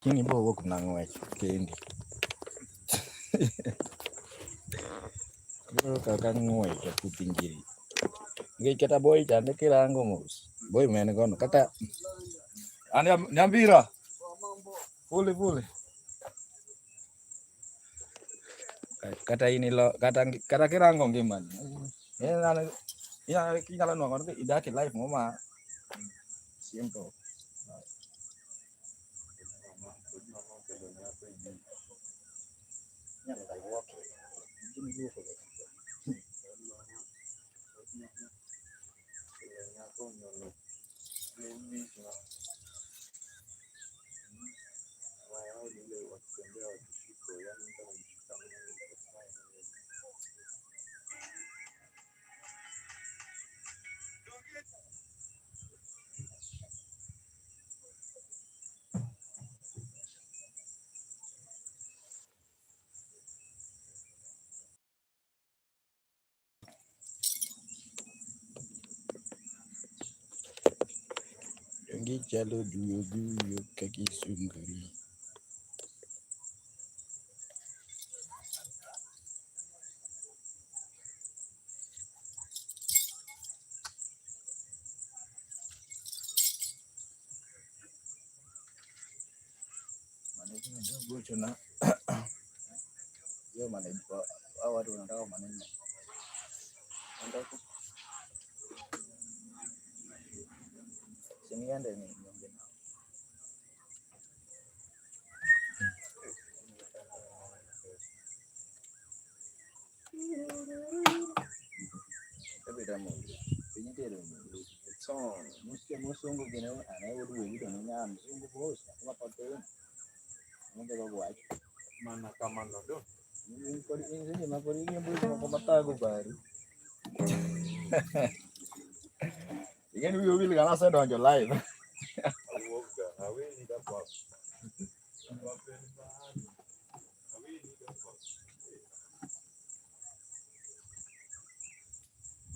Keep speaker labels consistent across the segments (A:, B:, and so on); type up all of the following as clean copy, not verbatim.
A: Ini bawa kunangwe kendi. Kalau kakak ngoi ke kupinggiri. Ngai kata boy janda kira mus. Boy mana kono kata. Ane nyambira. Boleh. Kata ini lo kata kira ngong gimana? Ya kita lalu ngomong itu idah live mama. Simple. Ngi jalo duyo kaki sunguri. Mana gue cuna. Yo mana awal dulu tahu mana ini. Anda tu. Sini ada ni. Tapi dah mau. Ini dia dulu. So, mungkin gue gini. Aneh udah gitu nih. Musuh gue bos. Apa pakai? Mungkin gue buat. Mana kamar tu? Ini kau ini mah kau ini boleh mau mata gue baru. Ini we gana say on your live.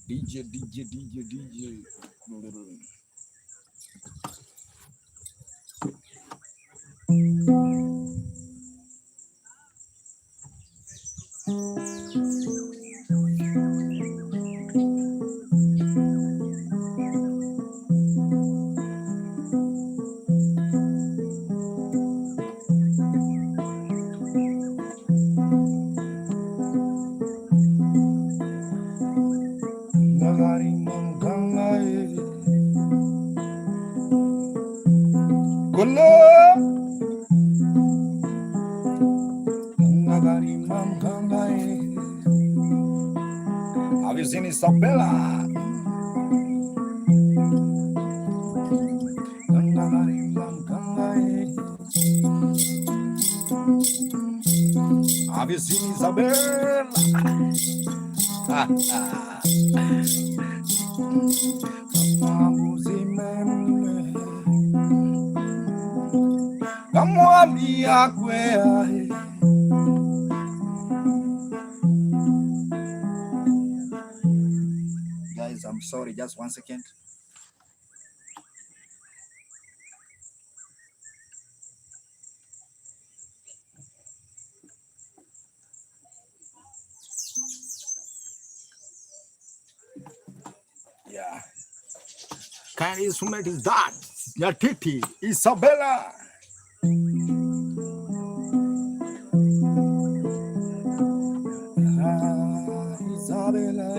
A: DJ. Have you seen Isabella? Have you seen Isabella? Guys, I'm sorry, just 1 second. Yeah. Can you smell that? Nyatiti, Isabella. Isabella.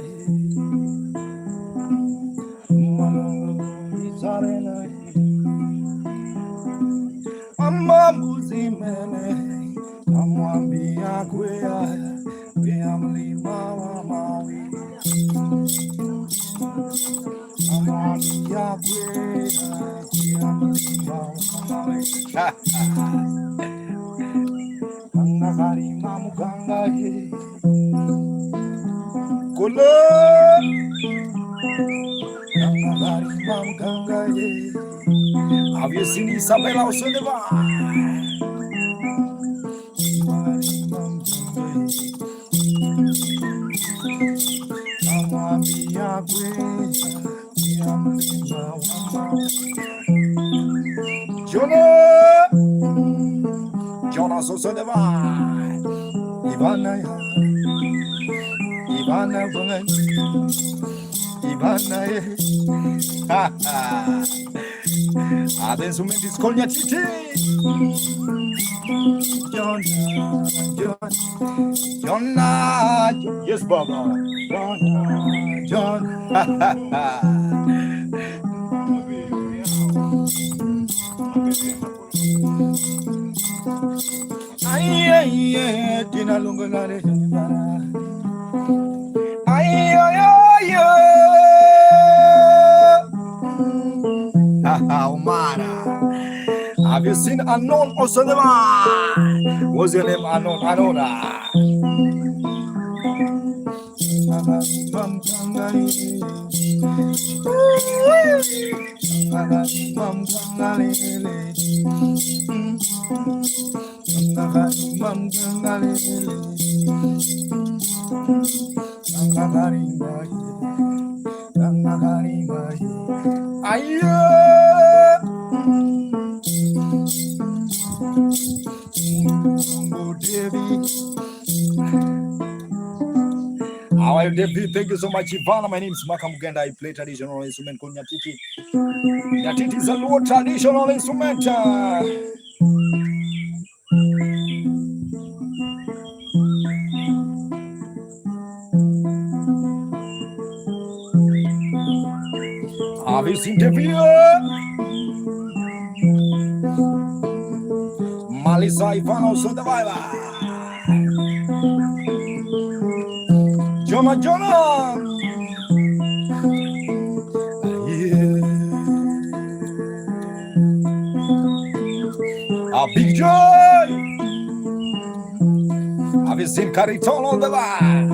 A: Mama muzimene, amwambia kwea, mlima wa mawe. Amwambia kwea, mlima wa mawe. Mangagari mamuganga ye. Kolo. Mangagari mamuganga ye. Have you seen Isabella Osuneva? Jonah!
B: Jona so so the vibe. Ivana woman. Ivana ha ha. Adesso mi discorso nyatiti. Jona. Yes, Baba. John. Ha ha ha. Ay, tina lungo na re. Ay. Omara. Have you seen Unknown Osalema? What's your name? Unknown Anona. Alright, thank you so much, Ivana. My name is Makamugenda. I play traditional instrument called nyatiti. Nyatiti is a low traditional instrument. Have you seen the video? Malisa Ivana also the vibe. Jonah. Yeah. A big joy. Have you seen Cariton on the line?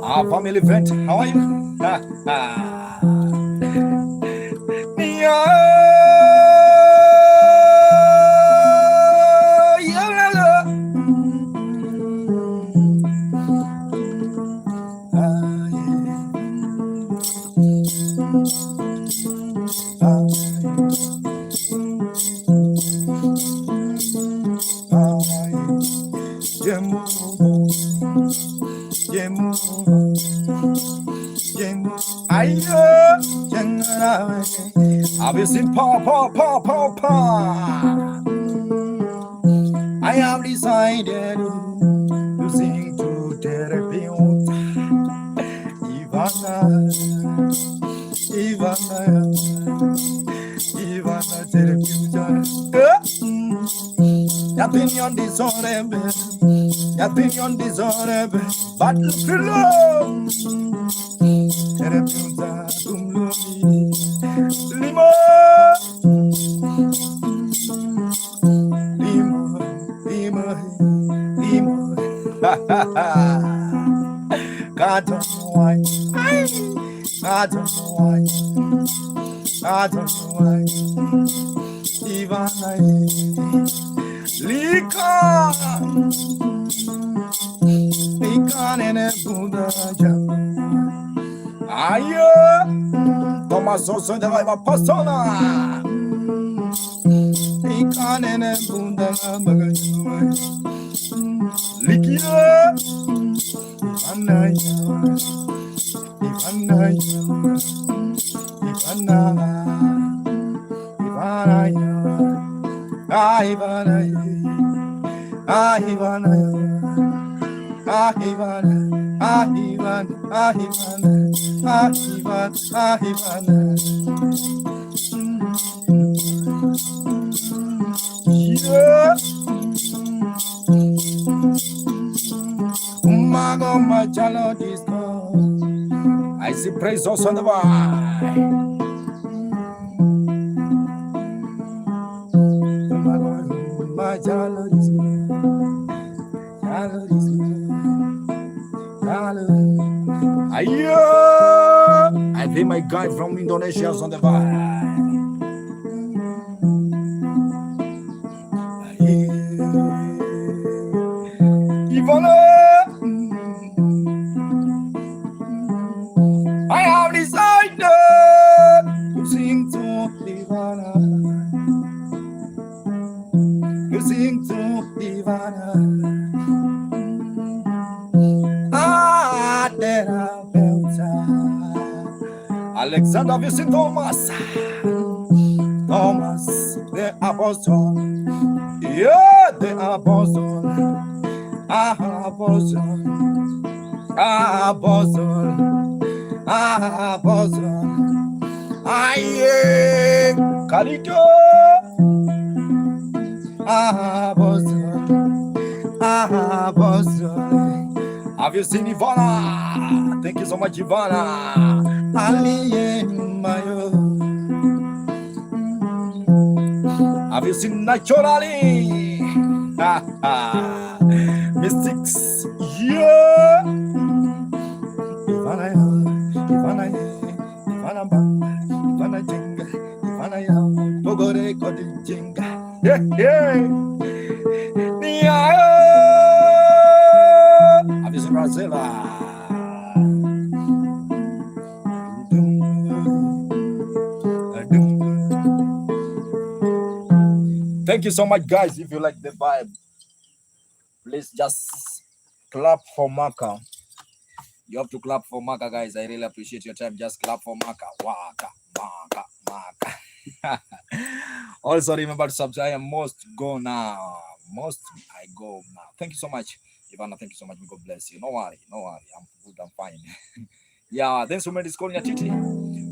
B: Our family event. How are you? Yeah. Have you seen pa? I have decided to sing to therapy. Ivana therapy. Opinion dishonorable, but below. Therapy. Limo. God don't know why. Ivana Lika nene Buddha Ayo Thomas also the vibe persona Lika nene Buddha Likia Ivana I see praise also on the vibe. I think my guy from Indonesia is on the vibe. Ivana, I have decided to sing to Ivana. Ivana. Adera Belta. Alexander Vincent Thomas. Thomas, the apostle. Yeah, the apostle. Apostle. Apostle. Apostle. Aye, Kalito. Apostle. Apostle. Have you seen Ivana? Thank you so much, Ivana. Ali Mayo. Have you seen Naturally? Mystics. Yeah. Ivana, Ivana, Ivana Banga, Ivana Jenga, Ivana Yao, Bogore Kodi Jenga. Yeah, yeah. Have you seen Brazila? Thank you so much, guys. If you like the vibe, please just clap for Maka. You have to clap for Maka, guys. I really appreciate your time. Just clap for Maka. Waka, Maka, Maka. Also, remember to subscribe. I must go now. I go now. Thank you so much, Ivana. Thank you so much. God bless you. No worry. I'm good. I'm fine. Yeah, thanks for my discourse, nyatiti.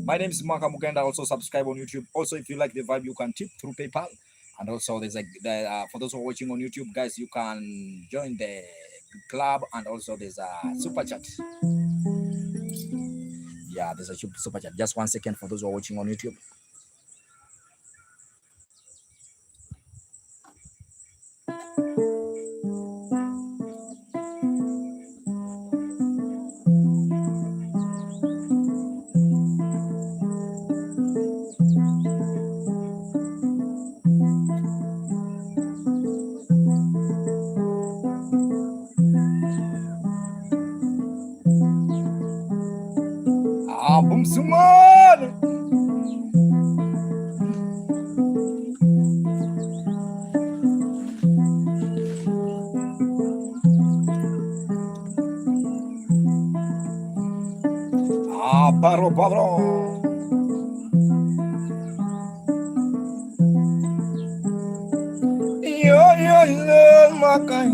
B: My name is Makamugenda. Also, subscribe on YouTube. Also, if you like the vibe, you can tip through PayPal. And also, there's for those who are watching on YouTube, guys, you can join the club, and also there's a super chat. Yeah, there's a super chat. Just 1 second for those who are watching on YouTube. Boom Suman. Baro. Yo, Makai.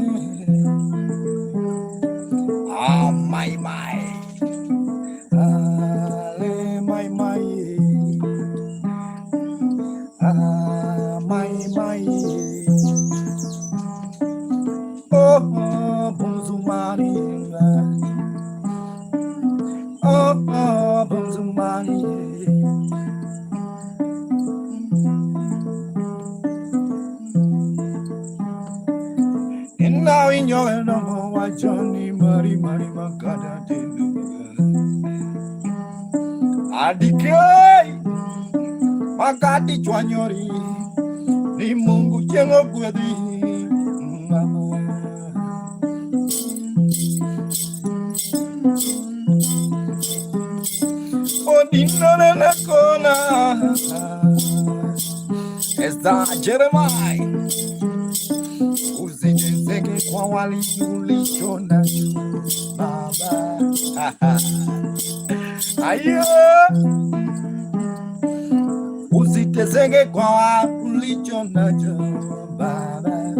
B: My. My. Oh, Bunzumani. Oh, Bunzumani. And now in your number, Johnny Mari Makada Adikai Makati Chwanyori Ni Mungu Chengo Kwedi Odino na kona Esta Jeremiah Uzitezeke kwa wali ulichona baba Ayo Uzitezeke kwa wali ulichona baba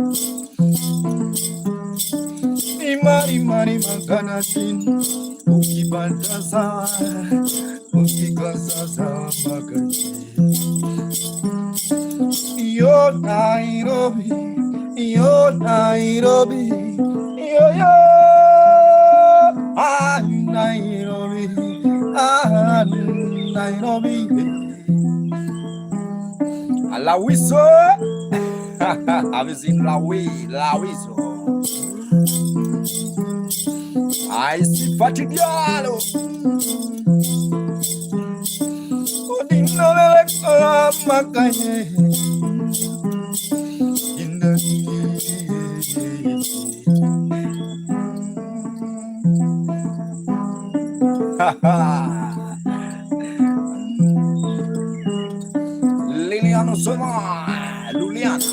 B: Imani makanatin Ukibanta ukikasa makaji Yo Nairobi Nairobi Lawiso Have you seen Lawiso I see Fatidiano Odino Lele Makaye in the Liliano Soma Luliana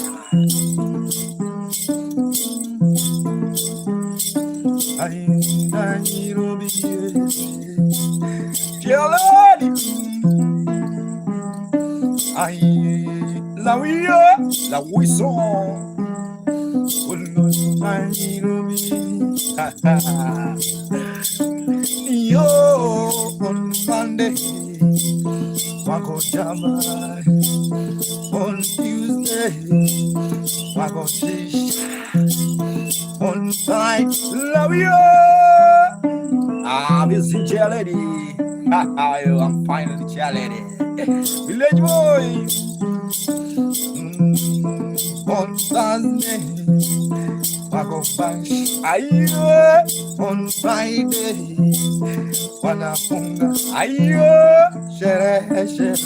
B: Aïe, la oui, la oui son. Yo, on Monday, Wako Jama. On Tuesday, Wako Shish. On Friday, love you. This is chair lady. I'm finally chair lady. Village boy. On Thursday, Wako Bash. Ayo. On Friday, Wanafunga. Ayo. Shere, shere.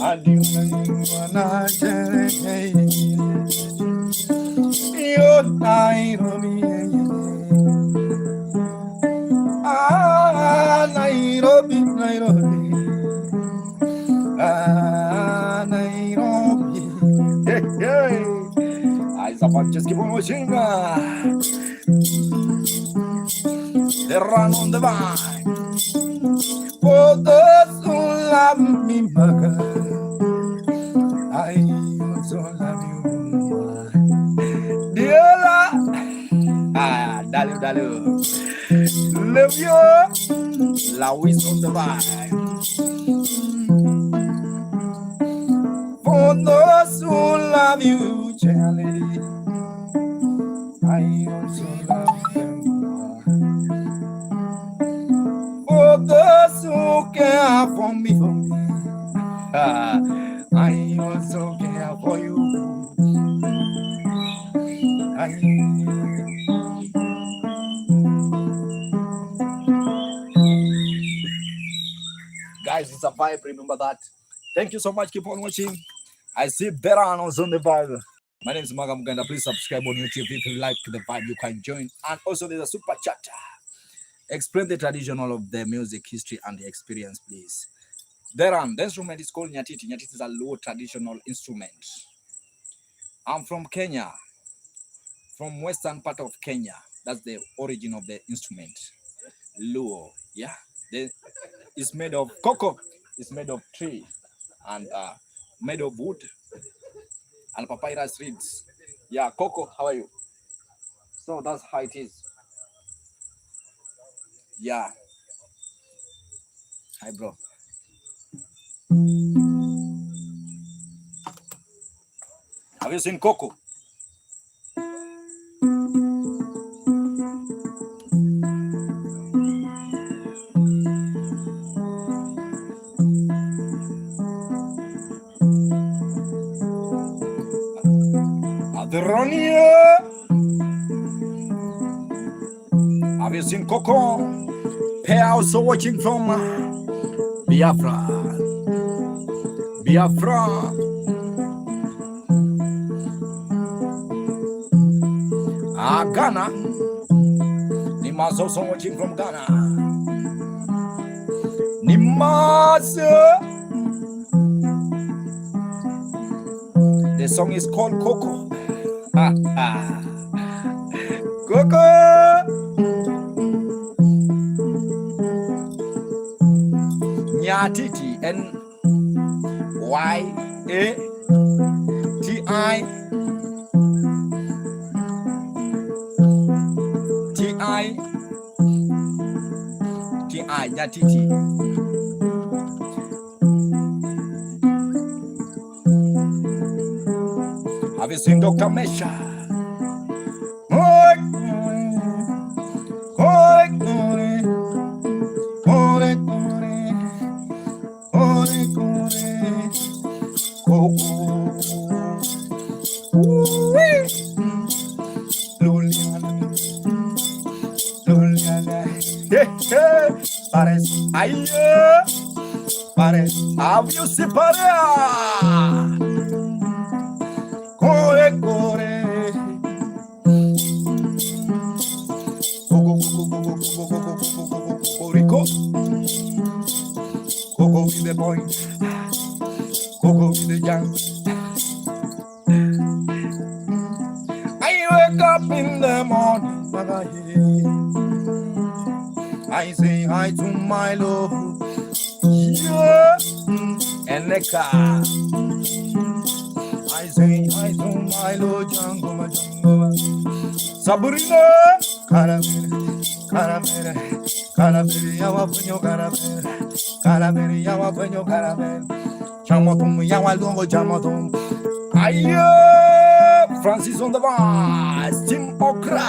B: Adiwana, shere. Yo, Nairobi. Nairobi, Nairobi. Nairobi. Hey, hey. Eyes up, just keep on watching. They run on the vine. For those who love me, Maga, I also love you. Dear Dalu, Dalu. Love you. Love is on the vine. For those who love you, Charlie, I also love them. For those who care for me, I also care for you. Guys, it's a vibe. Remember that. Thank you so much. Keep on watching. I see Beranos on the vibe. My name is Makamugenda. Please subscribe on YouTube. If you like the vibe, you can join. And also, there's a super chat. Explain the traditional of the music history and the experience, please. The instrument is called nyatiti. Nyatiti is a low traditional instrument. I'm from Kenya, from western part of Kenya. That's the origin of the instrument. Luo, yeah. It's made of cocoa. It's made of tree and made of wood and papyrus reeds. Yeah, Coco, how are you? So that's how it is. Yeah. Hi, bro. Have you seen Coco? Aderonia. Have you seen Coco? Pair also watching from Biafra. Biafra. Ghana. Nimas also watching from Ghana. Nimas. The song is called Coco. Coco. Nyatiti. Nyatiti. Nyatiti. Have you seen Dr. Mesha? Pares, have you seen Core, Coco with the point, Coco with the young. I wake up in the morning, I say hi to my love. Yeah. Eneka. I say I do my Lord Jango Sabrina Caramere Yawa Punyo Caramere Yawa Punyo Caramere Chamotum Yawa Lungo Chamotum Aye Francis on the bus Tim Okra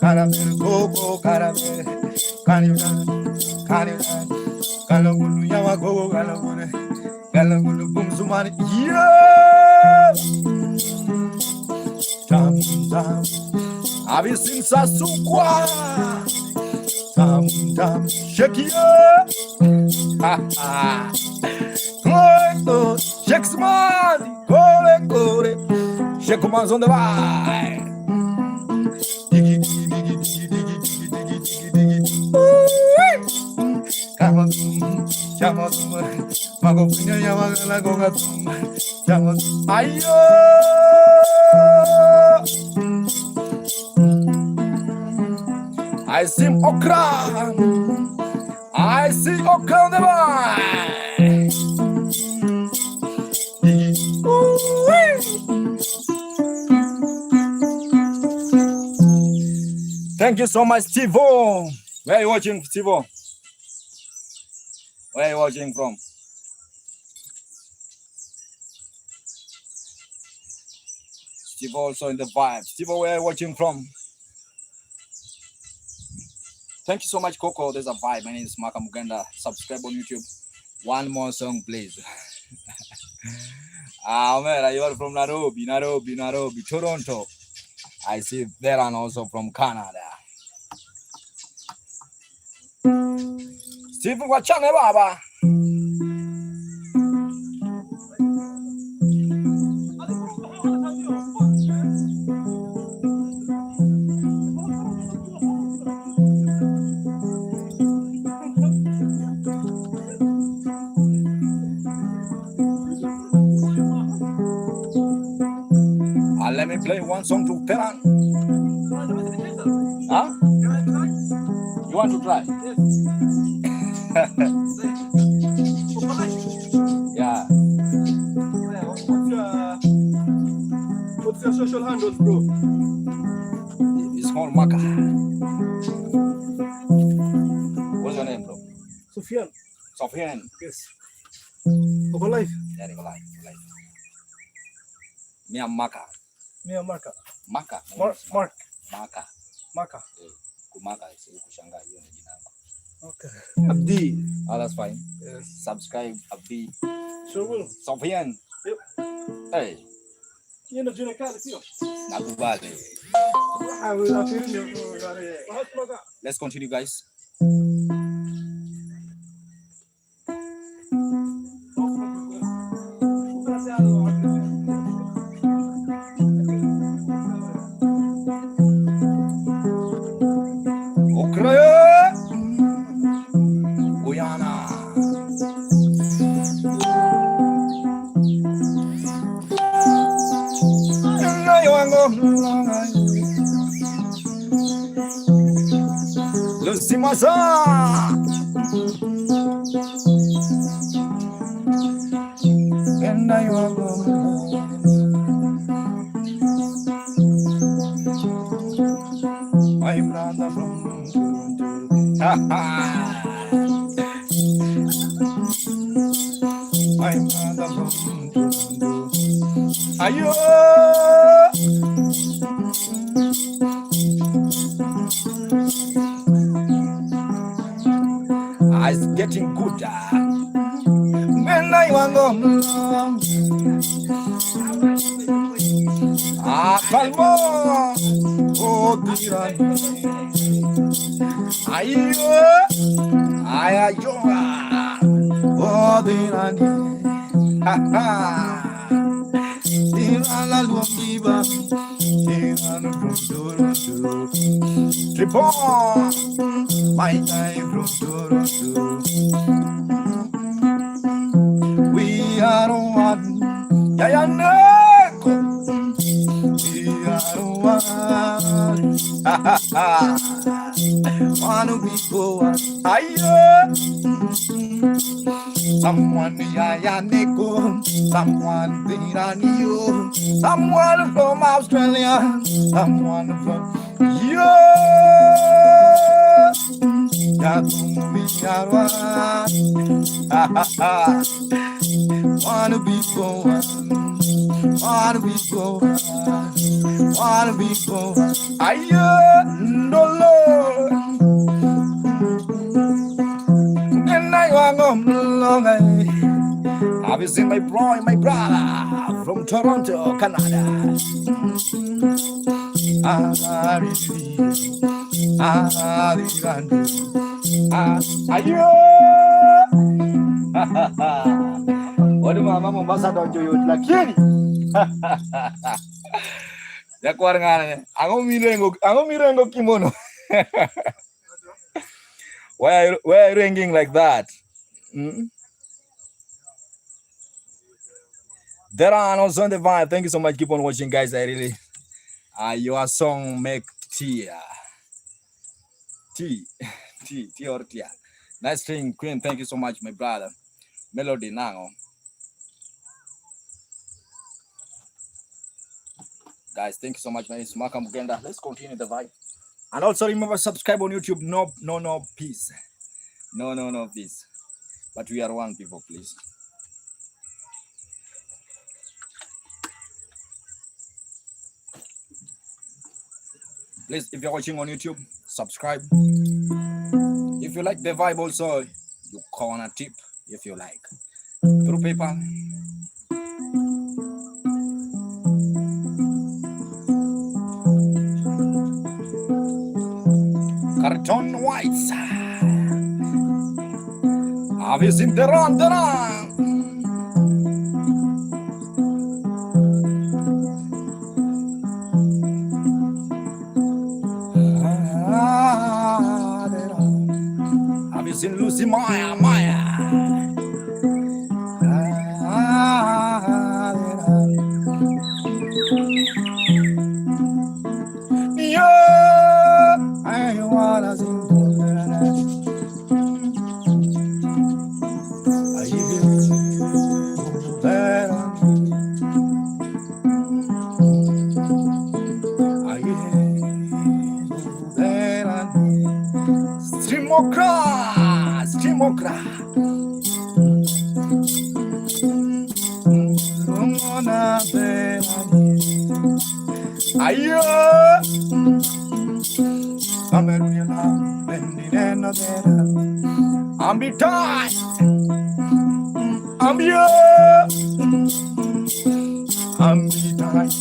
B: Caramere Coco Caramere Caramere Galagulu Yawa Go Galagulu Bum Sumani Yeah Tam Have you seen Sasukwa Tam Shake it Ha ha Shake Smadi Go Shake Man's on the right I see okra. I see okra on the line. Thank you so much, Steve-O. Where are you watching, Steve-O? Where are you watching from? Steve also in the vibe. Steve, where are you watching from? Thank you so much, Coco. There's a vibe. My name is Makamugenda. Subscribe on YouTube. One more song, please. Man, you are from Nairobi, Toronto. I see Veran also from Canada. Steve, what's your name, Baba? Let me play one song to Veran. Huh? You want to try? Yeah. What's your social handles, bro? It's called Maka. What's your name, bro?
C: Sufyan.
B: Sufyan.
C: Yes. Over life.
B: Yeah, life. Me and Maka.
C: Me and Marka.
B: Maka.
C: Mark.
B: Maka.
C: Maka.
B: Kumaka is kushanga hiyo ni jina langu.
C: Okay. Abdi.
B: Oh, that's fine.
C: Yes.
B: Subscribe Abdi.
C: Sure will.
B: Sufyan.
C: Yep.
B: Hey.
C: You know jina kali sio?
B: Nakubali. Let's continue, guys. Lusimasa and I my brother from my brother from Ayo it's getting good. When I want calmo, oh dear, ayo, oh dear, la lumiba, Tripon, my time from Toronto. We are one, Yayaneko. We are one. Wanna be poor. Someone Yayaniko, someone Piraniyo, someone from Australia, someone from wanna be born, wanna be born, wanna be born. No Lord, and I want long. Have you seen my brother from Toronto, Canada? Waduh mama Mombasa dojo yut lakini. Ya kuarangana. Ango mirengo kimono. Why are you ringing like that? There are also on the vibe. Thank you so much. Keep on watching, guys. I really your song make tea or tea. Nice thing, Queen. Thank you so much, my brother. Melody now. Guys, thank you so much. My name is Makamugenda. Let's continue the vibe. And also remember, subscribe on YouTube. No, peace. No, peace. But we are one people, please. Please, if you're watching on YouTube, subscribe. If you like the vibe also, you corner tip if you like. Through PayPal. Carton Whites. Have you seen the run? Have you seen Lucy Maya? I'm be tired. I'm here. I'm be tired.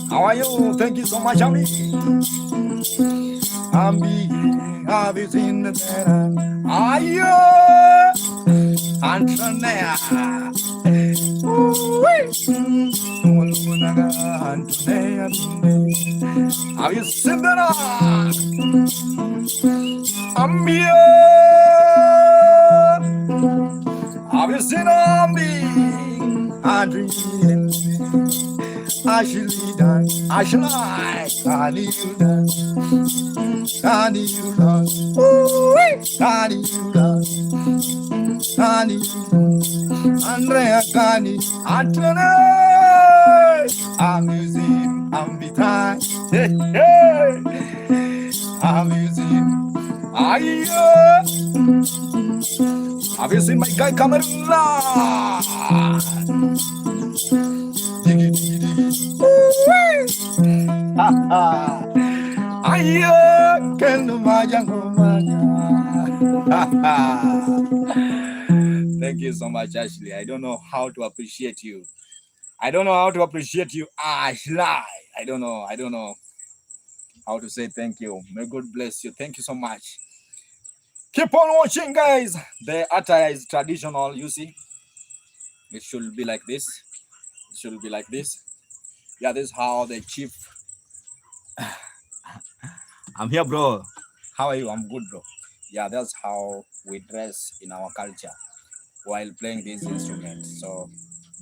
B: How are you? Thank you so much, Ami. I'm be obvious in the better. Are you? Antonia. Have you seen that? I'm here. Have you seen me? I'm dreaming. I should lead on. I should lie. I need you done. I need you done. I need you done. I need you. Andrea Gani. Antonia. I'm using. I'm be time. I'm using. Have you seen my guy coming live? Thank you so much, Ashley. I don't know how to appreciate you. Ashley. I don't know how to say thank you. May God bless you. Thank you so much. Keep on watching, guys. The attire is traditional, you see. It should be like this. Yeah, this is how the chief. I'm here, bro. How are you? I'm good, bro. Yeah, that's how we dress in our culture while playing this instrument. So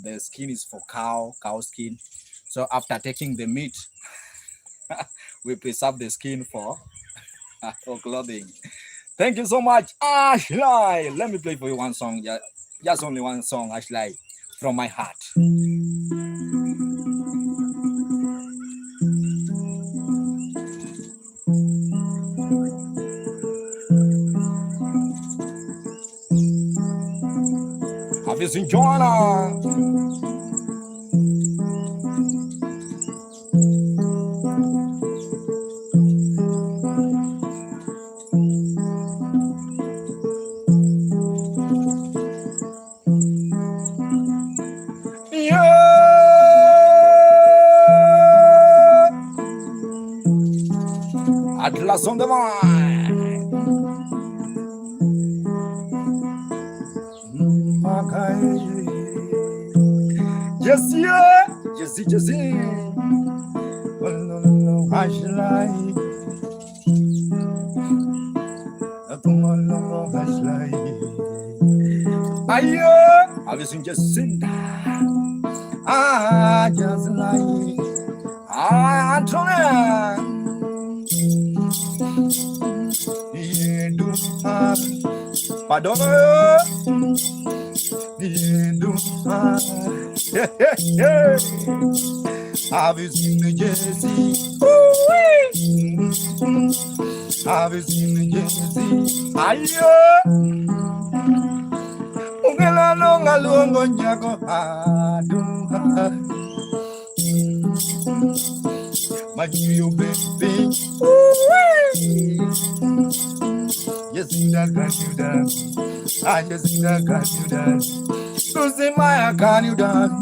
B: the skin is for cow skin. So after taking the meat, we preserve the skin for clothing. Thank you so much, Ashley. Let me play for you one song. Just only one song, Ashley, from my heart. Have you seen Joanna? Atlas on the mind. Yes, yeah. Yes. Have you seen Jacinta? Just like Antonia. Pardon. Have you seen the Jesse? Have you seen the Jesse? Ayo. Ungela longa longo nyago aduha. You baby. Yes, that can you dance. I just that can you dance. Susie Maya, can you dance?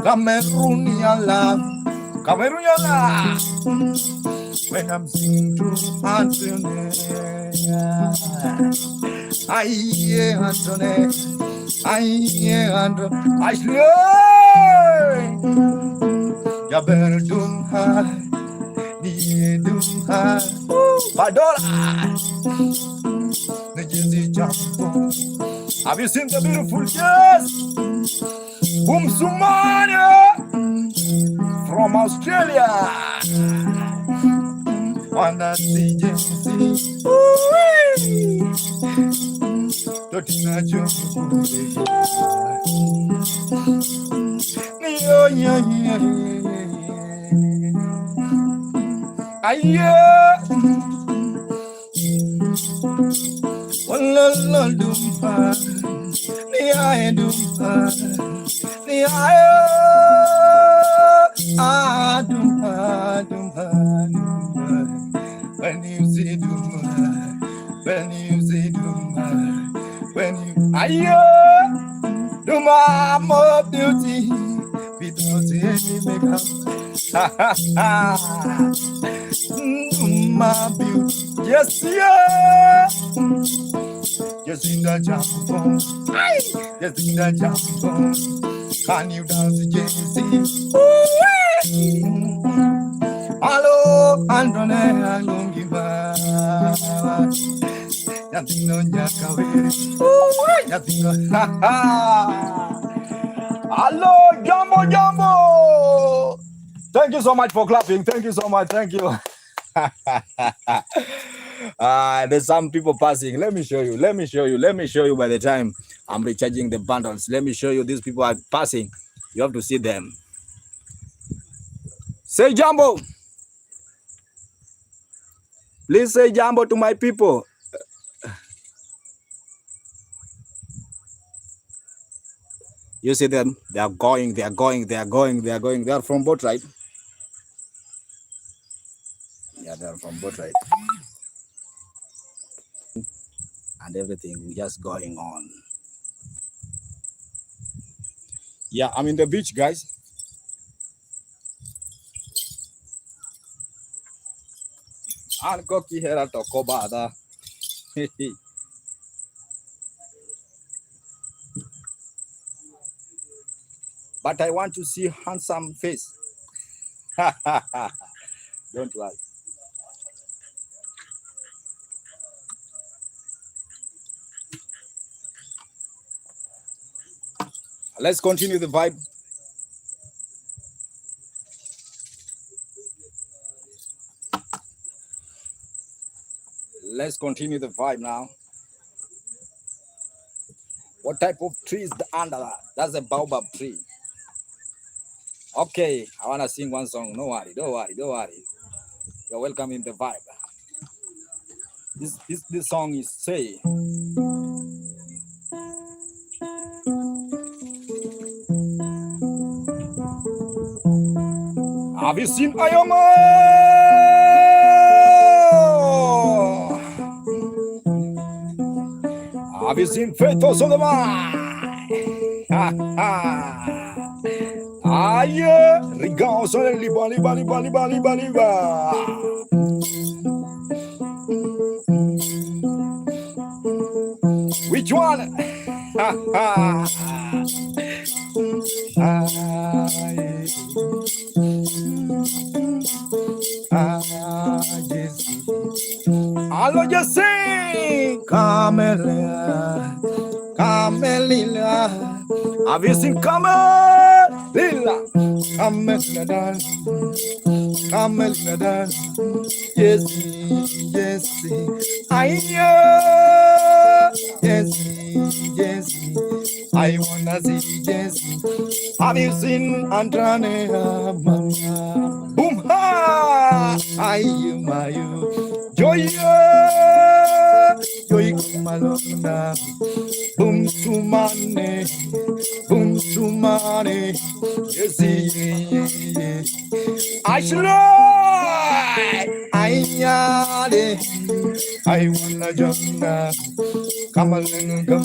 B: Cameroon, your love. Cameroon, your love. When I'm singing to Anthony, I hear Anthony. I hear Anthony. I swear, you better do her. Do her. Padola. Have you seen the beautiful jazz? Boom Sumania from Australia. On that CJC. Totina when you say Duma more beauty without any makeup. My beauty, yes, yeah. Yes, in the jumbo, yes, in the jumbo. Can you dance, Jesse? Hello, Androne, I'm going to give up. Nothing on nothing on. Hello, Jambo. Thank you so much for clapping. Thank you so much. Thank you. There's some people passing. Let me show you by the time I'm recharging the bundles. Let me show you. These people are passing. You have to see them. Say Jambo. Please say Jambo to my people. You see them? They are going. They are from boat, right? Yeah, they are from boat, right? And everything just going on. Yeah, I'm in the beach, guys. But I want to see handsome face. Don't worry. Let's continue the vibe. Let's continue the vibe now. What type of tree is the under that? That's a baobab tree. Okay, I wanna sing one song. No worry, don't worry, don't worry. You're welcome in the vibe. This song is say. Have you seen Ayoma? Have you seen Fetos of the Mind? Ha ha. Aye, Rigon on liba liba liba liba liba liba. Which one? Ha ha. Allo just sing, Camellia, Camellia. Have you seen Camellia? Camellia, Camellia. Yes, yes, I yes, yes, I wanna see yes. Have you seen Andranea, Mama? Boom ha! I my joy, joy malona. Boom to money, boom to money. Yes, yeah. I should I wanna jump now. Come along,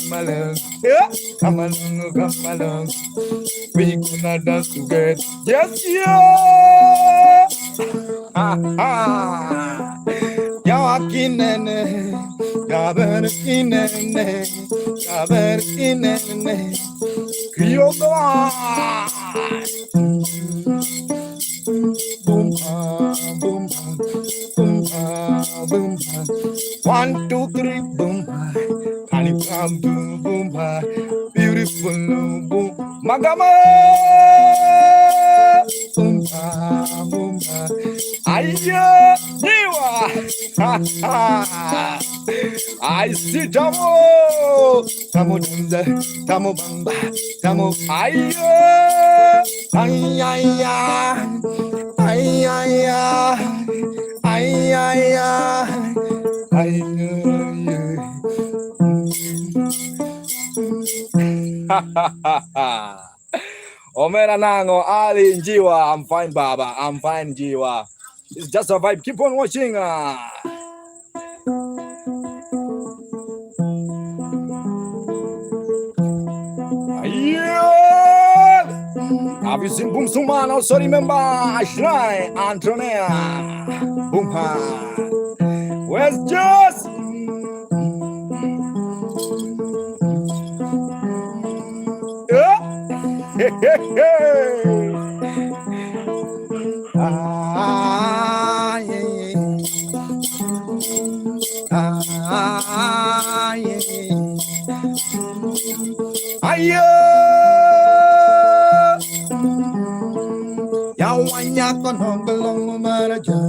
B: yeah, come along. We gonna dance together. Yes, yeah. Yawakinene, Yaberkinene, Yaberkinene, Kyoba. Boom, boom, boom, boom. 1, 2, 3, boom. Honey, boom, boom, beautiful, boom. Magama, boom, boom. Aya, niwa, I see Tamo, Tamo Dunza, Tamo Bamba, Tamo Aya, Aya. Ay, ay, ay, ay, ay, ay, ay. Omera nango Ali Njiwa. I'm fine, Baba. I'm fine, Jiwa. It's just a vibe. Keep on watching. Have you seen Boom Suman? Also remember Shrine Antonia. Boom ha. Where's Joss? Yeah. Hey, hey, hey. Ah, yeah. Ah, yeah. Ayo. Yawanya konongalong maraja.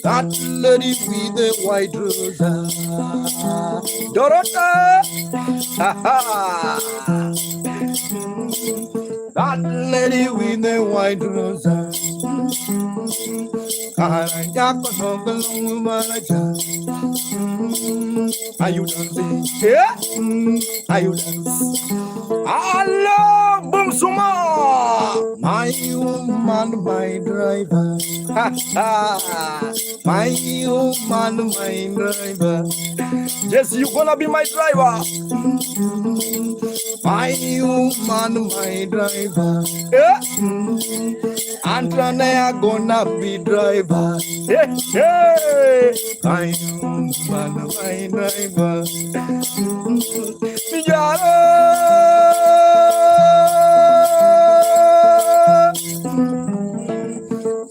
B: That lady with the white rose. Dorota. That lady with the white rose. Yawanya konongalong maraja. Are you dancing? Yeah. Are you dancing? Hello, Boom Suma. My woman, my driver. My woman, my driver. Yes, you gonna be my driver. My woman, my driver. Yeah. Antrana gonna be driver. Hey, hey. My woman, my driver.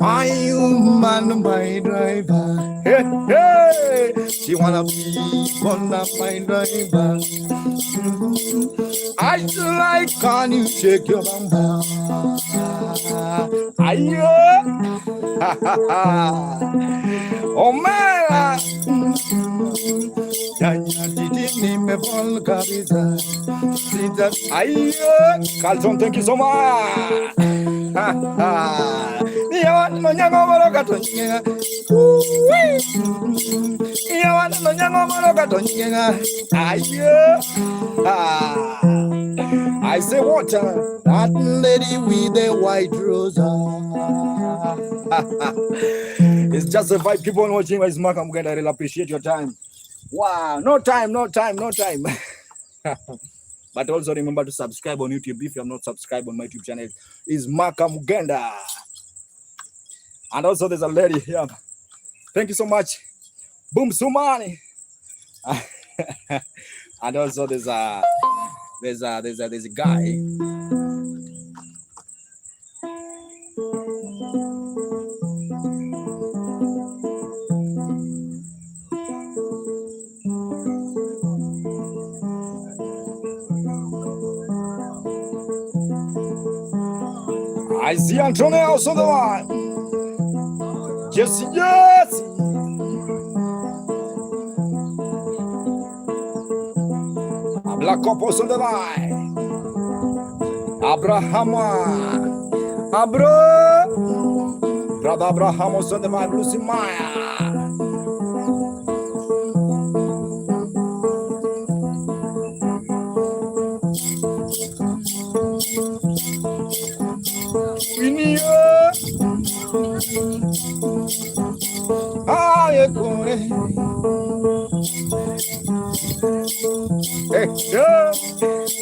B: My woman, my driver. Hey, hey. She wanna be one of my driver. I like, can you shake your bamba? Ayo. Oh man, nyatiti nimefall kabisa. Ayo, Carlton, thank you so much. Yawan nonyango moroka tonyenga. Yawan nonyango moroka tonyenga. Ayo. I say water, that lady with the white rose. It's just a vibe. Keep on watching. It's Makamugenda. I really appreciate your time. Wow, no time. But also remember to subscribe on YouTube if you have not subscribed on my YouTube channel. It's Makamugenda. And also there's a lady here. Thank you so much. Boom Sumani. And also there's a guy. I see Antonio also the one. Yes. Black couples on the line. Brother Abraham was on the line. Lucy Maya.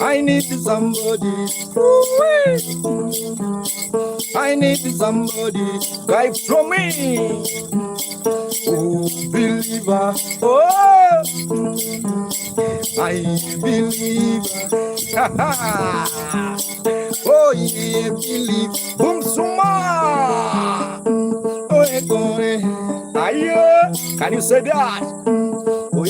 B: I need somebody. I need somebody. Guy from me. Oh, believer. Oh, I believe. Oh, yeah, believe. Boom, suma. Oh, can you say that? Oh,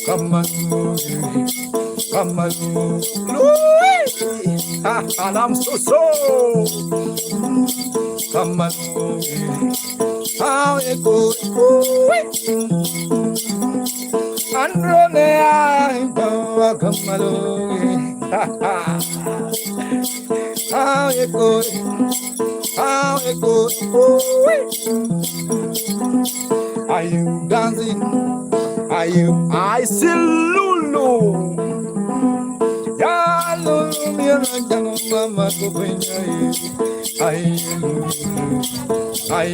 B: come on, and I'm so come on, how it goes, and run come along, how it goes, are you dancing? Are you? I see Lulu. Ya Lulu, mi jangan mama kupenya. Ay Lulu, ay.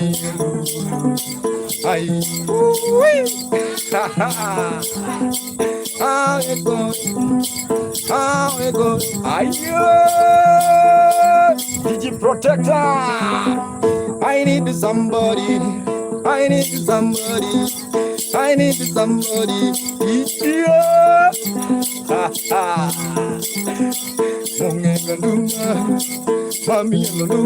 B: How it goes? Digi protector. I need somebody. I need somebody. Yeah. Mami Lulu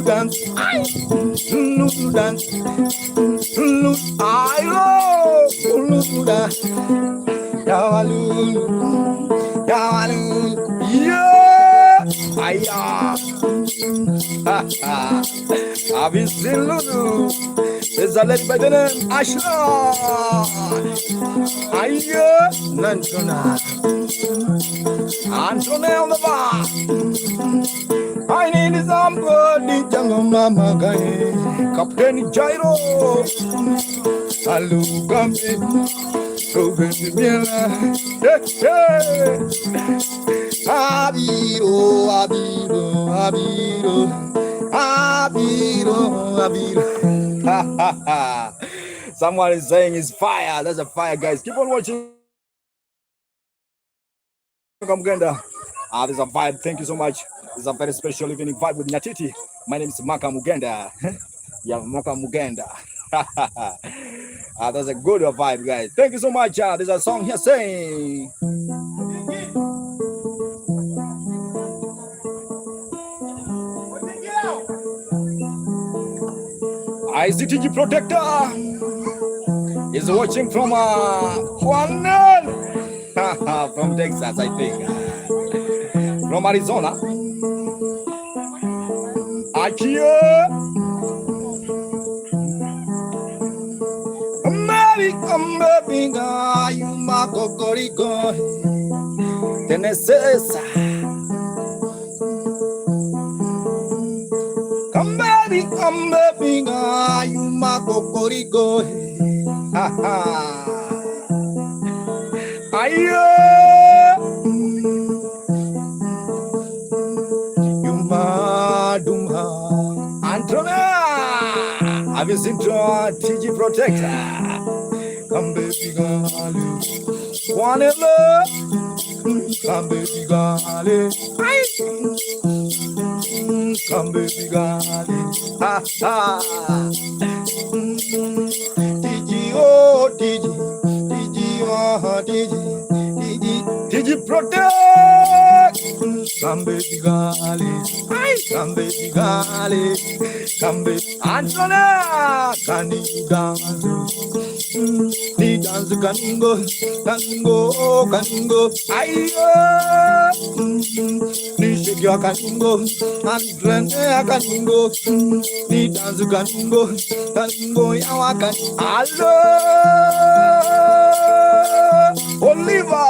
B: dance, Lulu dance, Lulu, Lulu dance, Lulu, yeah, I've seen Lulu. There's a lady by the name Ashla. Antonia on the bar. I need somebody, jungle mama guy, Captain Jairo. Hello, come in, go with me. Abiro. Someone is saying it's fire. That's a fire, guys. Keep on watching. Makamugenda. There's a vibe. Thank you so much. It's a very special evening vibe with Nyatiti. My name is Makamugenda. Yeah, Makamugenda. That's a good vibe, guys. Thank you so much. There's a song here saying. My CTG protector is watching from from Texas, I think. From Arizona. Akia. America, you Marco Corico. Tennessee. America, you Marco Corico. Ha ha. Ayo. You madumha. Antrona. Have you seen TG Protector? Come baby girl, wanna love? Come baby girl, come baby girl, ha ha. TG oh TG, TG oh TG, TG Protect. Come baby girl, come baby girl, come baby Antonia, can you dance? Ni dance kango, kango, kango, ayo. Ni shake your kango, Antonia kango. Ni dance kango, kango yawa kan. Allo, Oliver,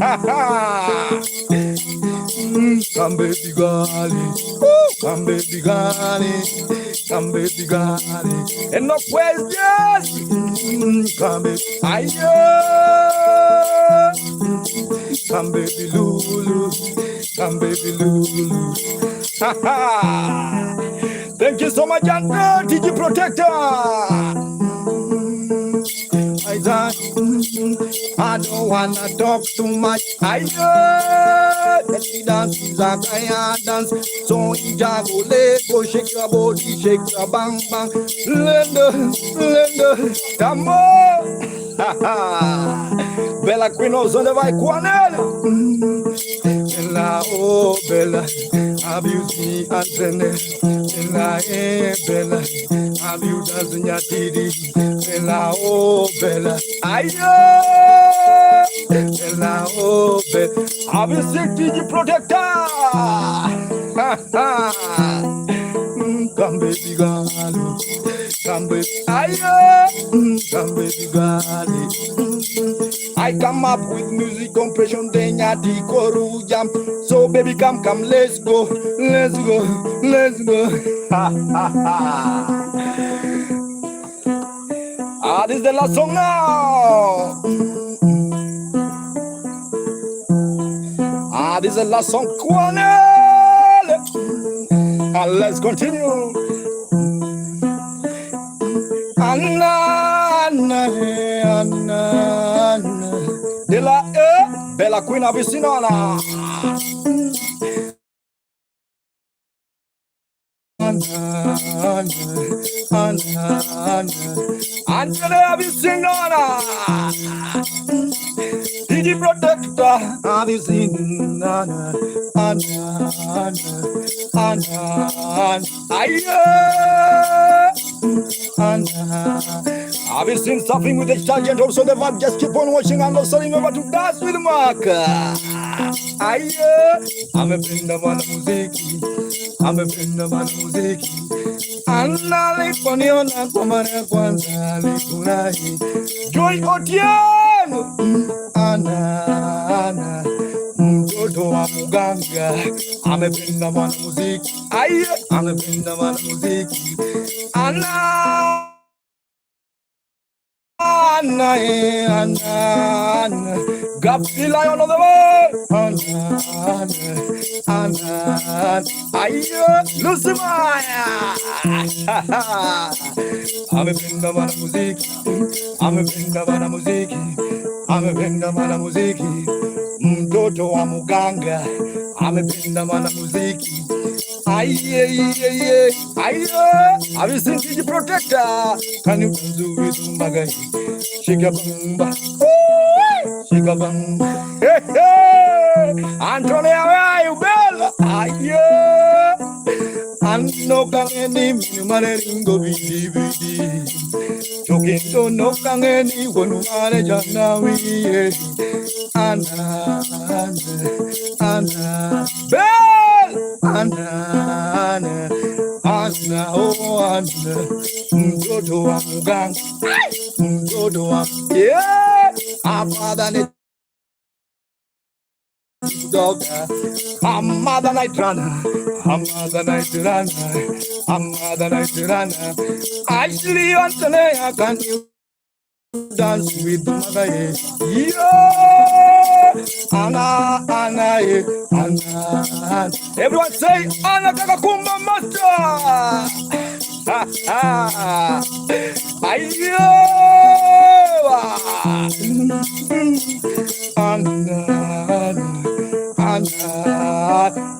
B: ha ha. Come baby girl, come baby girl, come baby girl, and no questions. Come baby, ayo, come baby Lulu, come baby Lulu. Ha ha! Thank you so much, Uncle TG Protector. I don't wanna talk too much. I know that she dances like I dance. So you just go shake your body, shake your bang bang. Linda, come on. Bella Queen on the right corner. Bella, oh Bella, abuse me and Bella, Bella, abuse us in nyatiti. Bella, oh Bella, ayo. Bella, oh Bella, abuse TG Protector. Come baby girl, come baby, ayo. Come baby girl. I come up with music compression, then nyati koru jam. So baby come, let's go. This is the last song now. This is the last song, Kwanel. Let's continue. Anna. Bella Queen Avicinana. Angela Avicinana. TG Protector Avicinana. Have you seen something with the sergeant? Also the vibe, just keep on watching and also remember to dance with Mark. I'm a friend of muziki. I'm a friend of muziki. Anna Leponiona Komana Kwanza Lekunai. Joy Otieno. Anna. Mtoto wa muganga. I'm a friend of muziki. I'm a friend of muziki. Anna. Anna, Gap the lion of the world. Anna, Lucifer. I'm a friend of music. I'm a friend of music. I'm a friend of music. Mtoto wa muganga. I'm a friend of music. Have you seen TG Protector? Can you do it, Magai? Shake a bamba, shake a bamba. Hey, Antonia, where are you, Bella? no kangeni minumare ringo bidi bidi. Chokinto no kangeni wonumare janawi. Anna, Anna, Bell, Anna, Anna, oh Anna, Dodo Gang, Dodo, yeah, I'm father. Dog, I'm mother night runner, I'm mother night runner, I'm mother night runner. Actually, Anthony, can you dance with mother? Yeah, Anna, Anna, Anna. Everyone say Anna Kakakumba Master. Ha ha. Ayo, Anna.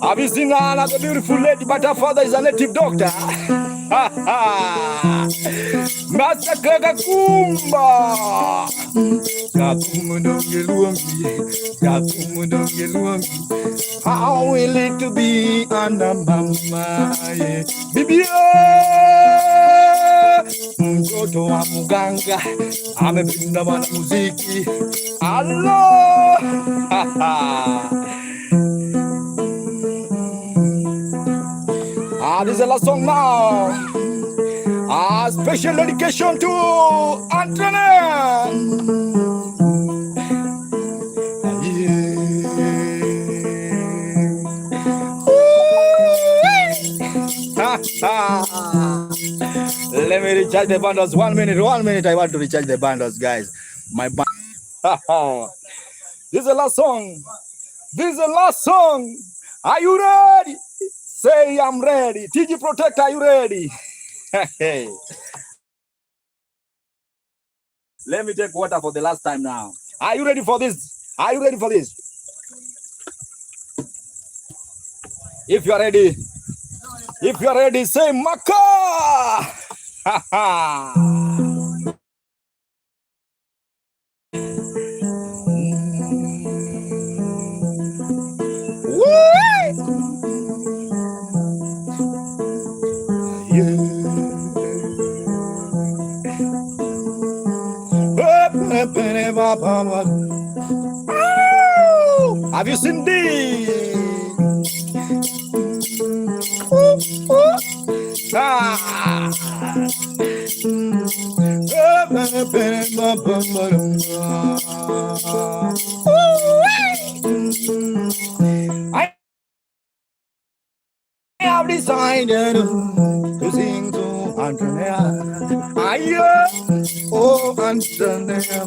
B: Have you seen Anna, the beautiful lady, but her father is a native doctor? Master Kakakumba. How will it to be Anna Mama? Bibi, mtoto wa muganga amepinda mwana muziki. Hello. This is the last song now. Special dedication to Anthony. Let me recharge the bundles. 1 minute. I want to recharge the bundles, guys. My This is the last song. This is the last song. Are you ready? Say I'm ready. TG Protect, are you ready? Hey. Let me take water for the last time now. Are you ready for this? Are you ready for this? If you are ready, say Maka. Have you seen this? I have decided to sing to Antonia. Oh, Antonia,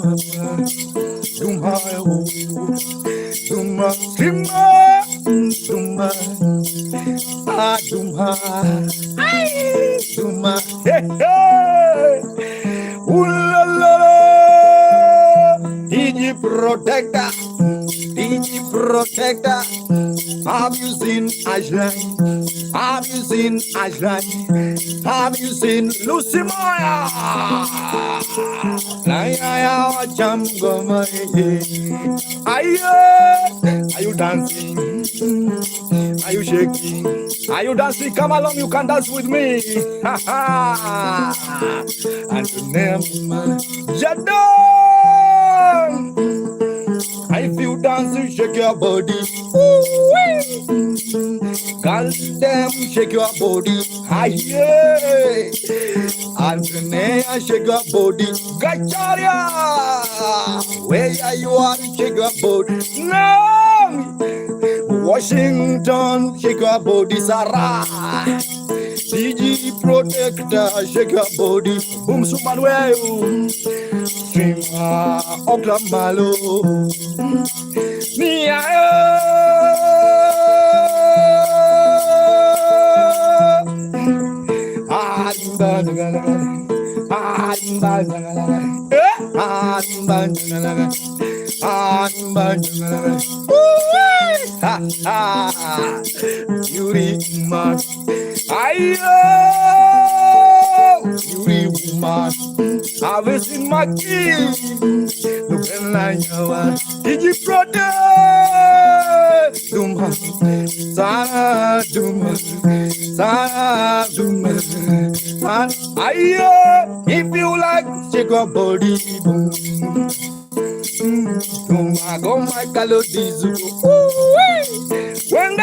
B: DJ Protector, DJ Protector. Have you seen Ashline? Have you seen Ashline? Have you seen Lucy Moya? Are you dancing? Are you shaking? Are you dancing? Come along, you can dance with me. And the name Jadon. If you dance, you shake your body. God damn, shake your body. Aye, Antonia, shake your body. Gacharia, where you are, shake your body. No, Washington, shake your body. Sarah, DG Protector, shake your body. Boom, Sumanway, Streamer, Oklamalo. Beauty woman, beauty woman, I've seen my king looking like you are. Did you protect? Duma, Sana, Duma, Sana, Aye, if you like, shake your body, boom. Go my calodies, when I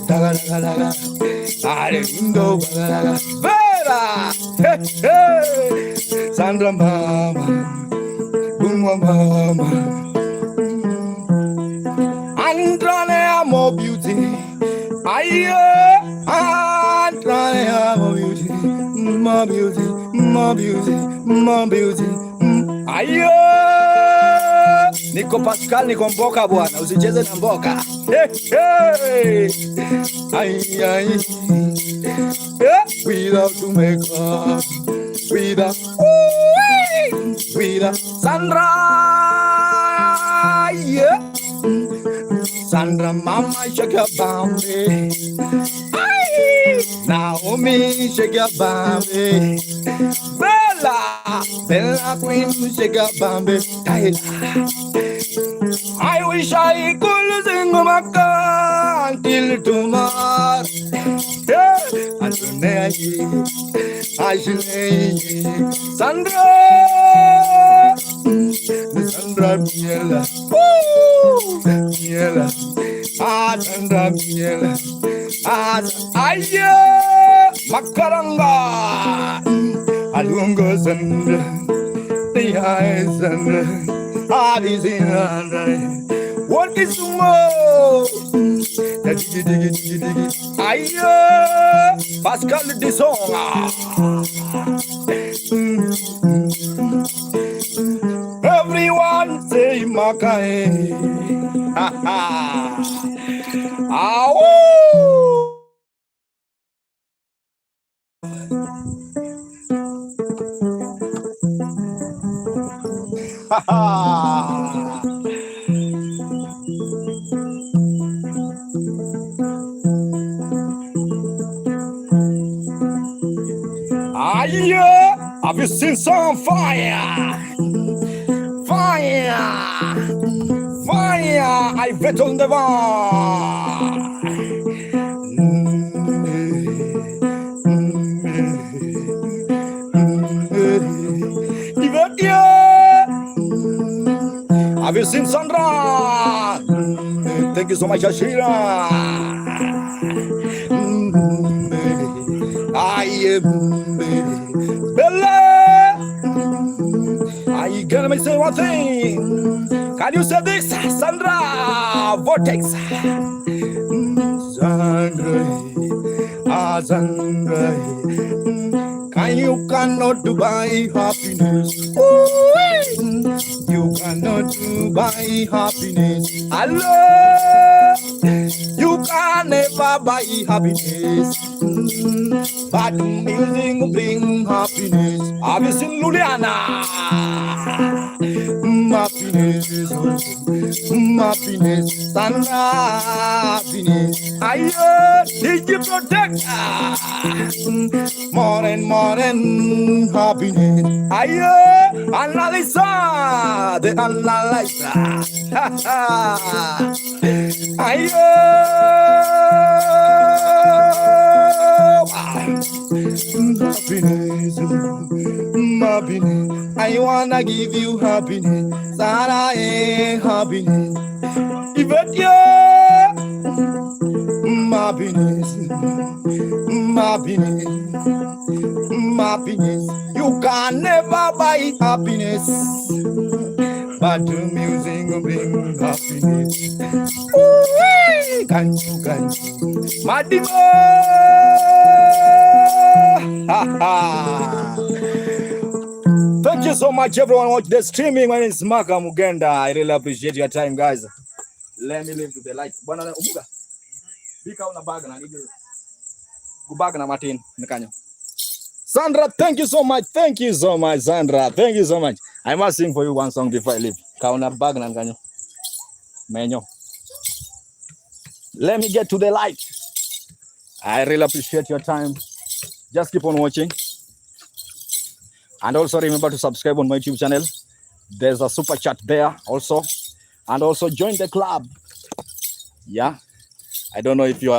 B: daga daga daga, I window Vera, hey, Sandra mama, boom mama, Andrane more beauty, aye, Andrane more beauty, more beauty, more beauty, more beauty, aye. Niko Pascal, niko Mboka bwana, usicheze na Mboka. Hey, hey. Ai, ai. Yeah. Without to make up, without Sandra, yeah. Sandra, mama, shake your bambi. Naomi, shake your bambi. Bella Queen, shake your bambi. I wish I could sing Maka until tomorrow. Yeah, and tonight I should Sandra, Sandra Miela, Miela, Sandra Miela, Aya Makaranga, Alungo Sandra, the eyes Sandra. What is more? Aye, Pascal the song. Everyone say Makai. Ha ha. Ha ha. Have you seen some fire? Fire! Fire! I bet on the bar. Have you seen Sandra? Thank you so much, Ashira. I am Bella. I can say one thing. Can you say this, Sandra? Vortex. Sandra, Sandra. You cannot buy happiness. You cannot buy happiness. Allah, you can never buy happiness. But music bring happiness. Have you seen Luliana? Happiness, happiness, Sandra, happiness. I did you protect more and happiness. I analyze the analyzer. I happiness, happiness. I wanna give you happiness. Sarah, happiness. If you happiness, happiness, happiness. You can never buy happiness, but the music will bring happiness. Can you, Madimo? Thank you so much, everyone watching the streaming. My name is Makamugenda. I really appreciate your time, guys. Let me live to the light. Bwana Umuga. Bika una bag na nige. Kubag na Martin Nikanyo. Sandra, thank you so much. Thank you so much, Sandra. Thank you so much. I must sing for you one song before I leave. Kauna bag na Nikanyo. Menyo. Let me get to the light. I really appreciate your time. Just keep on watching. And also remember to subscribe on my YouTube channel. There's a super chat there also. And also join the club. Yeah. I don't know if you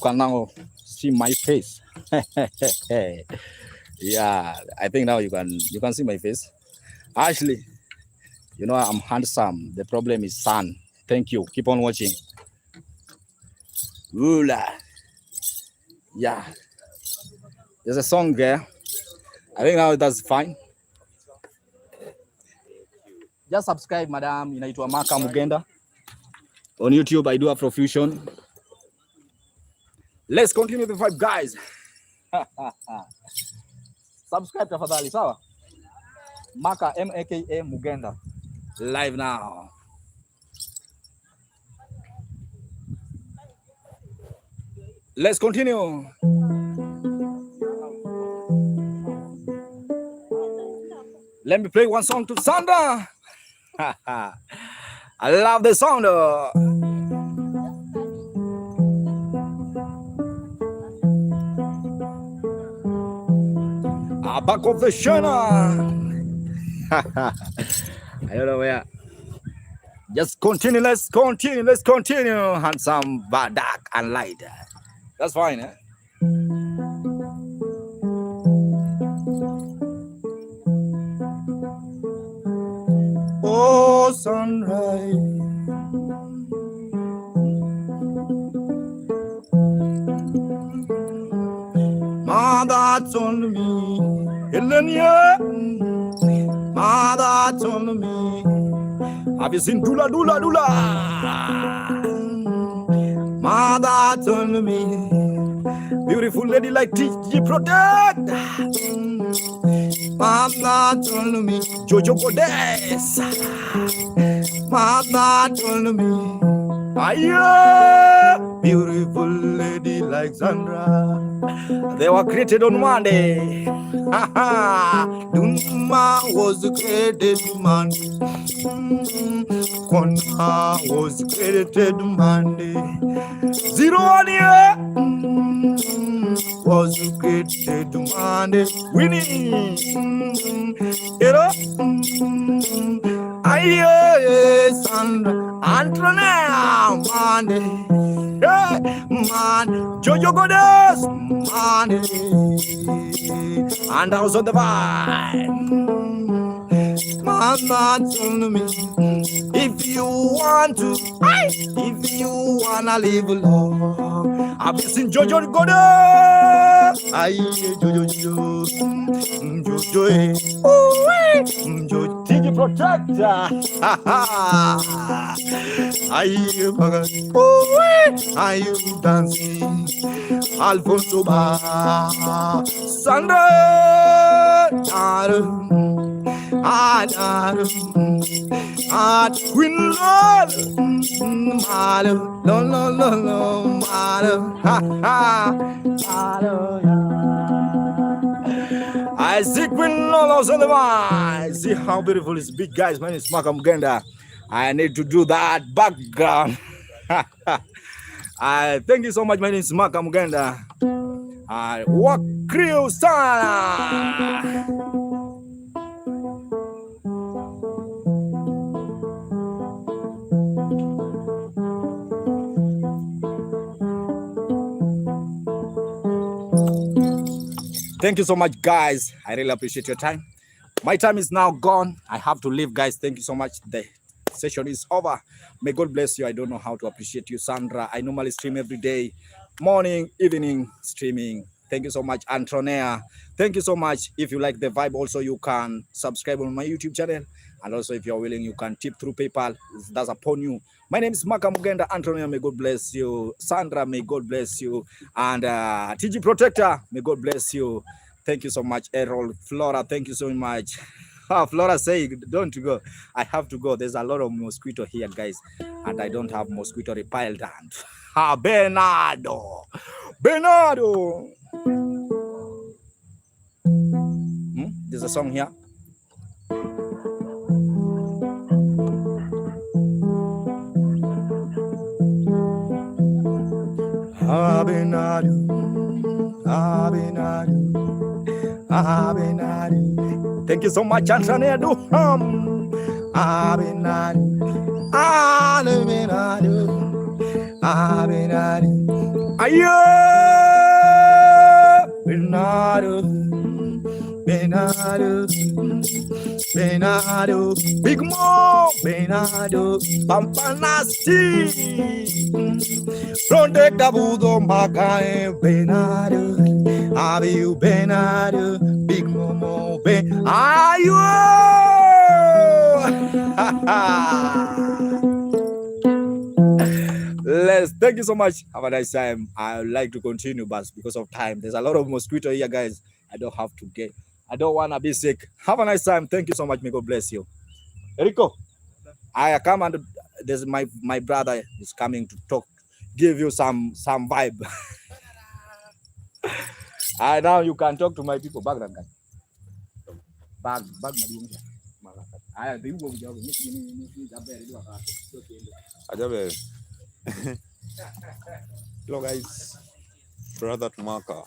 B: can now see my face. Yeah, I think now you can see my face. Ashley, you know I'm handsome. The problem is sun. Thank you. Keep on watching. Ula. Yeah. There's a song there. I think now that's fine. Just subscribe, madam. Inaitwa Makamugenda. On YouTube, I do Afrofusion. Let's continue the vibe, guys. Subscribe tafadhali, sawa? Maka M-A-K-A Mugenda. Live now. Let's continue. Let me play one song to Sandra. I love the song though. Back of the Shana. I don't know where. Just continue. Let's continue. Handsome, dark and light. That's fine, eh? Oh, sunrise. Mother told me, Elenia. Mother told me, have you seen Dula? Mother told me, beautiful lady like TG Protect. Mother told me, Jojo Goddess. Mother told me, Aya, beautiful lady like Sandra. They were created on Monday. Dunma was created Monday. Kona was created Monday. 01 year was created Monday. Winning. You know? Aye, Sandra. Antonia Monday. Man, Jojo Goddess, man, and also the vibe. Mama told me, if you wanna live long, I've seen Jojo Goddess. Aye, Jojo, Jojo, TG Protector. Are you dancing? Alfonso Ba Sandra Queen Lord I see Queen Lord on the mind. See how beautiful this big guys. My name is Makamugenda. I need to do that background. Thank you so much. My name is Makamugenda. Work crew sana. Thank you so much, guys. I really appreciate your time. My time is now gone. I have to leave, guys. Thank you so much. The session is over. May God bless you. I don't know how to appreciate you, Sandra. I normally stream every day, morning, evening, streaming. Thank you so much, Antonia. Thank you so much. If you like the vibe, also you can subscribe on my YouTube channel. And also, if you're willing, you can tip through PayPal. That's upon you. My name is Makamugenda. Antonia, may God bless you. Sandra, may God bless you. And TG Protector, may God bless you. Thank you so much, Errol. Flora, thank you so much. Flora saying, don't go. I have to go. There's a lot of mosquito here, guys. And I don't have mosquito repellent. Bernardo. There's a song here. Thank you so much, Antonia. Bernardo, Bernardo, Big Mo, Bernardo, Pampanasti, Ronde Cabudo, Macae, Bernardo, Abiu, Bernardo, Big Momo, Ayo! Thank you so much. Have a nice time. I would like to continue, but because of time, there's a lot of mosquito here, guys. I don't want to be sick. Have a nice time. Thank you so much. May God bless you. Rico, I come and there's my brother is coming to talk, give you some vibe. Now you can talk to my people. Bag.
D: Hello guys, brother to Maka.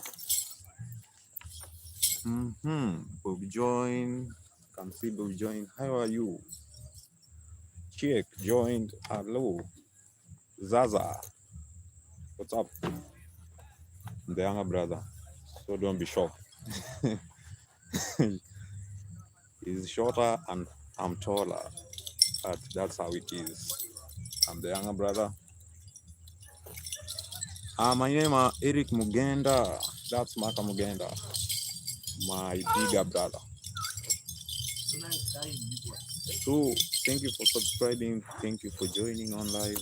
D: Bobby joined. Can see Bobby joined. How are you? Chick joined. Hello. Zaza. What's up? I'm the younger brother, so don't be shocked. He's shorter and I'm taller, but that's how it is. I'm the younger brother. My name is Eric Mugenda. That's Makamugenda, my bigger brother. So thank you for subscribing. Thank you for joining on live.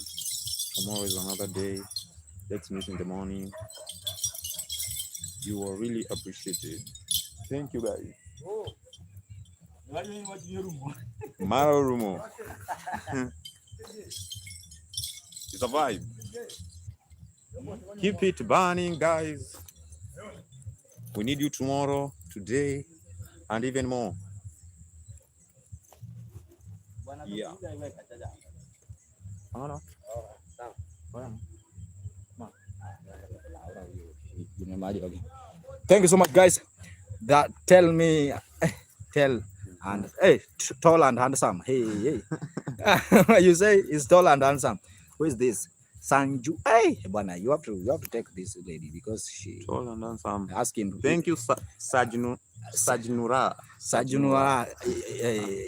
D: Tomorrow is another day. Let's meet in the morning. You are really appreciated. Thank you guys. Marumo. It's a vibe. Keep it burning, guys. We need you tomorrow, today, and even more. Yeah.
B: Thank you so much, guys. That tell and hey, tall and handsome. Hey. You say it's tall and handsome. Who is this? Sanju. Hey, Bwana, you have to take this lady because she
D: Tall and handsome.
B: Asking.
D: Thank you, Sajnura.
B: Sajnura.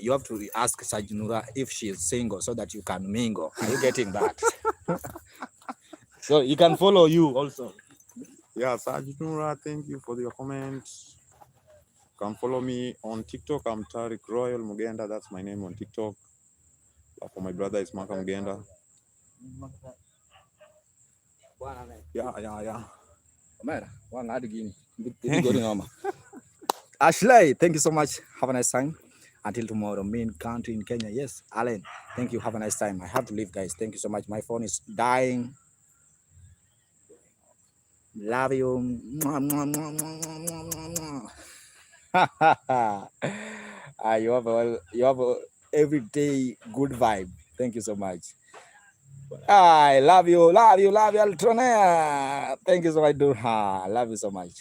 B: You have to ask Sajnura if she is single so that you can mingle. Are you getting that? So you can follow you also.
D: Yeah, Sajnura, thank you for your comments. You can follow me on TikTok. I'm Tariq Royal Mugenda. That's my name on TikTok. For my brother is Makamugenda. Yeah.
B: Ashley, thank you so much. Have a nice time. Until tomorrow, main country in Kenya. Yes, Alan, thank you. Have a nice time. I have to leave, guys. Thank you so much. My phone is dying. Love you. You have a everyday good vibe. Thank you so much. I love you, Altronea. Thank you so much, dude. Love you so much.